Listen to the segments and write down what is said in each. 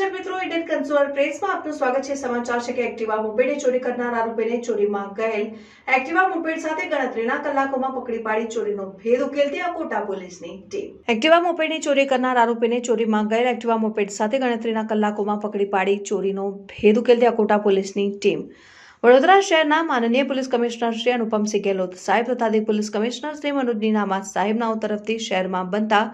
દર્શક મિત્રો, Indian consumer પ્રેસમાં આપનું સ્વાગત છે। સમાચાર છે કે એક્ટિવા મોપેડે ચોરી કરનાર આરોપીને ચોરીમાં ગયેલ એક્ટિવા મોપેડ સાથે ગણતરીના કલાકોમાં પકડી પાડી ચોરીનો ભેદ ઉકેલતી અકોટા પોલીસની ટીમ। એક્ટિવા મોપેડની ચોરી કરનાર આરોપીને ચોરીમાં ગયેલ એક્ટિવા મોપેડ સાથે ગણતરીના કલાકોમાં પકડી પાડી ચોરીનો ભેદ ઉકેલતી અકોટા પોલીસની ટીમ વડોદરા શહેરના માનનીય પોલીસ કમિશનર શ્રી અનુપમસિંહ ગેહલોત સાહેબ તથા અધિક પોલીસ કમિશનર શ્રી મનોજ નીનામા સાહેબના તરફથી શહેરમાં બનતા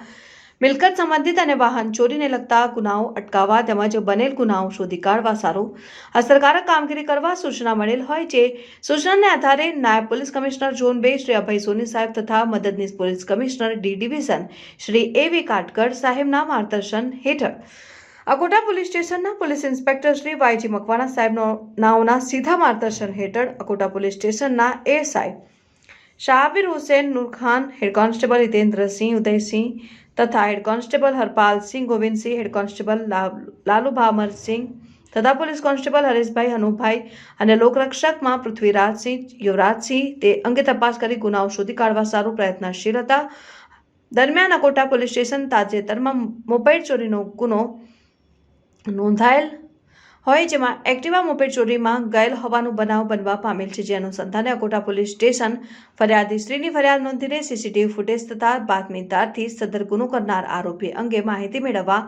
મિલકત સંબંધિત અને વાહન ચોરીને લગતા ગુનાઓ અટકાવવા તેમજ બનેલ ગુનાઓ શોધી કાઢવા સારું અસરકારક કામગીરી કરવા સૂચના મળેલ હોય જે સૂચનાને આધારે નાયબ police commissioner zone 2 Shri Abhay Soni Saheb તથા મદદનીશ police commissioner D division Shri A V Katkar સાહેબના માર્ગદર્શન હેઠળ અકોટા પોલીસ સ્ટેશનના police inspector Shri Y G Makwana સાહેબના સીધા માર્ગદર્શન હેઠળ અકોટા પોલીસ સ્ટેશનના ASI Shabbir Hussain Noorkhan, head constable Hitendrasinh Udaysinh તથા head constable Harpalsinh Govindsinh, head constable Lalubha Amarsinh તથા પોલીસ કોન્સ્ટેબલ હરેશભાઈ હનુભાઈ અને લોકરક્ષકમાં પૃથ્વીરાજસિંહ યુવરાજસિંહ તે અંગે તપાસ કરી ગુનાઓ શોધી કાઢવા સારું પ્રયત્નશીલ હતા। દરમિયાન અકોટા પોલીસ સ્ટેશન તાજેતરમાં મોપેડ ચોરીનો ગુનો નોંધાયેલ હોય જેમાં એક્ટિવા મોપેડ ચોરીમાં ગયેલ હોવાનું બનાવ બનવા પામેલ છે, જે અનુસંધાને અકોટા પોલીસ સ્ટેશન ફરિયાદીશ્રીની ફરિયાદ નોંધીને સીસીટીવી ફૂટેજ તથા બાતમીદારથી સદર ગુનો કરનાર આરોપી અંગે માહિતી મેળવવા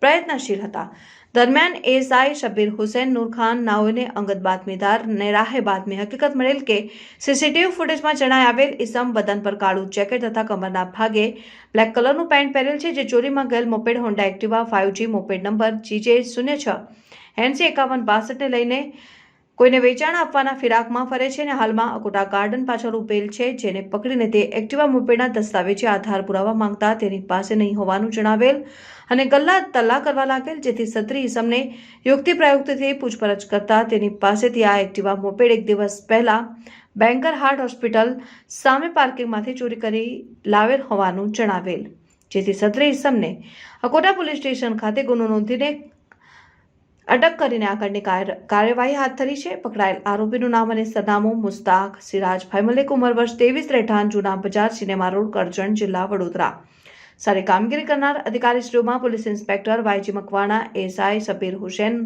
પ્રયત્નશીલ હતા। દરમિયાન એએસઆઈ શબ્બીર હુસૈન નૂરખાન નાઓને અંગત બાતમીદારને રાહે બાતમી હકીકત મળેલ કે સીસીટીવી ફૂટેજમાં જણાઈ આવેલ ઇસમ બદન પર કાળું જેકેટ તથા કમરના ભાગે બ્લેક કલરનું પેન્ટ પહેરેલ છે, જે ચોરીમાં ગયેલ moped Honda Activa 5G moped number GJ06 805162 ને લઈને કોઈને વેચાણ આપવાના ફિરાકમાં ફરે છે અને હાલમાં અકોટા ગાર્ડન પાછળ ઉભેલ છે, જેને પકડીને તે એક્ટિવા મોપેડના દસ્તાવેજી આધાર પુરાવા માંગતા તેની પાસે નહીં હોવાનું જણાવેલ અને ગલ્લા તલ્લા કરવા લાગેલ, જેથી સત્રી ઇસમને યુક્તિ પ્રયુક્તિથી પૂછપરછ કરતા તેની પાસેથી આ એક્ટિવા મોપેડ એક દિવસ પહેલા બેંકર હાર્ટ હોસ્પિટલ સામે પાર્કિંગમાંથી ચોરી કરી લાવેલ હોવાનું જણાવેલ, જેથી સત્રી ઇસમને અકોટા પોલીસ સ્ટેશન ખાતે ગુનો નોંધીને અટક કરીને આગળની કાર્યવાહી હાથ ધરી છે। પકડાયેલ આરોપીનું નામ અને સરનામું મુસ્તાક સિરાજભાઈ મલિક, ઉંમર વર્ષ 23, રહેઠાણ જૂના બજાર, સિનેમા રોડ, કરજણ, જિલ્લા વડોદરા। સારી કામગીરી કરનાર અધિકારીશ્રીઓમાં police inspector Y G Makwana, ASI Shabbir Hussain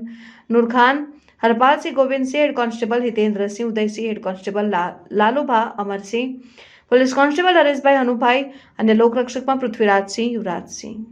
Noorkhan, Harpalsinh Govindsinh, head constable Hitendrasinh Udaysinh, head constable Lalubha Amarsinh, police constable Hareshbhai Hanubhai અને લોકરક્ષકમાં પૃથ્વીરાજસિંહ યુવરાજસિંહ।